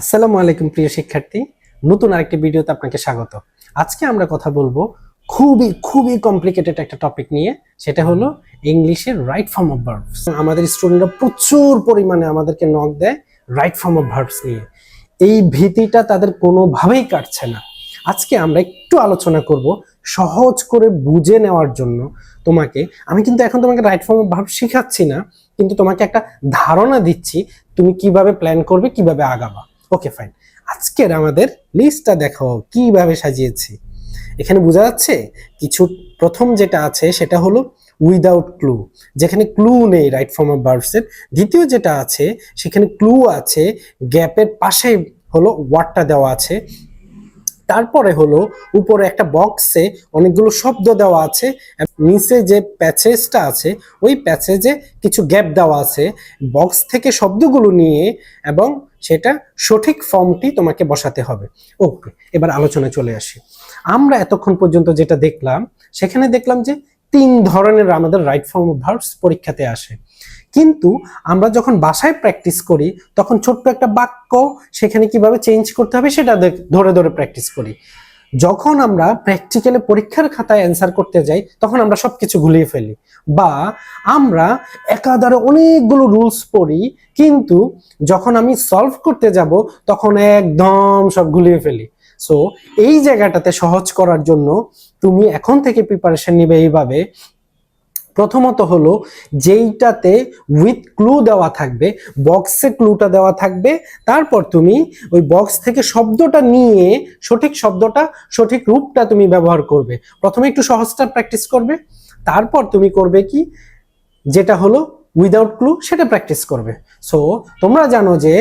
আসসালামু আলাইকুম প্রিয় শিক্ষার্থী, নতুন আরেকটি ভিডিওতে আপনাকে স্বাগত। আজকে আমরা কথা বলবো খুবই খুবই কমপ্লিকেটেড একটা টপিক নিয়ে, সেটা হলো ইংলিশের রাইট ফর্ম অফ ভার্বস। আমাদের স্টুডেন্টরা প্রচুর পরিমাণে আমাদেরকে নক দেয় রাইট ফর্ম অফ ভার্বস নিয়ে। এই ভীতিটা তাদের কোনোভাবেই কাটছে না। আজকে আমরা একটু আলোচনা করব সহজ করে বুঝে নেওয়ার জন্য। আমি কিন্তু এখন তোমাকে রাইট ফর্ম অফ ভার্ব শেখাচ্ছি না, কিন্তু তোমাকে একটা ধারণা দিচ্ছি তুমি কিভাবে প্ল্যান করবে, কিভাবে আগাবা। ওকে ফাইন, আজকের আমাদের লিস্টটা দেখো কিভাবে সাজিয়েছি। এখানে বোঝা যাচ্ছে কিছু। প্রথম যেটা আছে সেটা হলো উইদাউট ক্লু, যেখানে ক্লু নেই রাইট ফর্ম অফ ভার্বস এর। দ্বিতীয় যেটা আছে সেখানে ক্লু আছে, গ্যাপের পাশে হলো ওয়ার্ডটা দেওয়া আছে। তারপরে হলো উপরে একটা বক্সে অনেকগুলো শব্দ দেওয়া আছে, নিচে যে প্যাসেজটা আছে ওই প্যাসেজে কিছু গ্যাপ দেওয়া আছে। বক্স থেকে শব্দগুলো নিয়ে এবং সেটা সঠিক ফর্মটি তোমাকে বসাতে হবে। ওকে, এবার আলোচনায় চলে আসি। আমরা এতক্ষণ পর্যন্ত যেটা দেখলাম, সেখানে দেখলাম যে 3 ধরনের আমাদের রাইট ফর্ম অফ ভার্বস পরীক্ষাতে আসে। কিন্তু আমরা যখন বাসায় প্র্যাকটিস করি তখন ছোট্ট একটা বাক্য সেখানে কিভাবে চেঞ্জ করতে হবে সেটা ধরে ধরে প্র্যাকটিস করি। যখন আমরা প্র্যাকটিক্যালে পরীক্ষার খাতায় অ্যান্সার করতে যাই তখন আমরা সবকিছু গুলিয়ে ফেলি, বা আমরা একাধারে অনেকগুলো রুলস পড়ি, কিন্তু যখন আমি সলভ করতে যাব তখন একদম সব গুলিয়ে ফেলি। সো এই জায়গাটাতে সহজ করার জন্য তুমি এখন থেকে প্রিপারেশন নিবে এইভাবে। প্রথমত হলো যেইটাতে উইথ ক্লু দেওয়া থাকবে, বক্সে ক্লুটা দেওয়া থাকবে, তারপর তুমি ওই বক্স থেকে শব্দটা নিয়ে সঠিক শব্দটা, সঠিক রূপটা তুমি ব্যবহার করবে। প্রথমে একটু সহজটা প্র্যাকটিস করবে, তারপর তুমি করবে কি, যেটা হলো উইদাউট ক্লু সেটা প্র্যাকটিস করবে। সো তোমরা জানো যে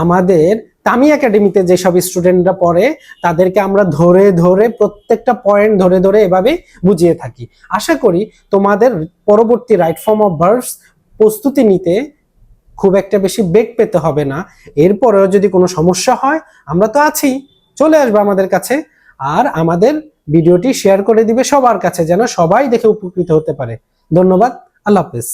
আমাদের তামি একাডেমিতে যেসব স্টুডেন্টরা পড়ে তাদেরকে আমরা ধরে ধরে প্রত্যেকটা পয়েন্ট ধরে ধরে এভাবে বুঝিয়ে থাকি। আশা করি তোমাদের পরবর্তী রাইট ফর্ম অফ ভার্বস প্রস্তুতি নিতে খুব একটা বেশি বেগ পেতে হবে না। এরপরেও যদি কোনো সমস্যা হয় আমরা তো আছি, চলে আসবে আমাদের কাছে। আর আমাদের ভিডিওটি শেয়ার করে দিবে সবার কাছে, যেন সবাই দেখে উপকৃত হতে পারে। ধন্যবাদ, আল্লাহ হাফেজ।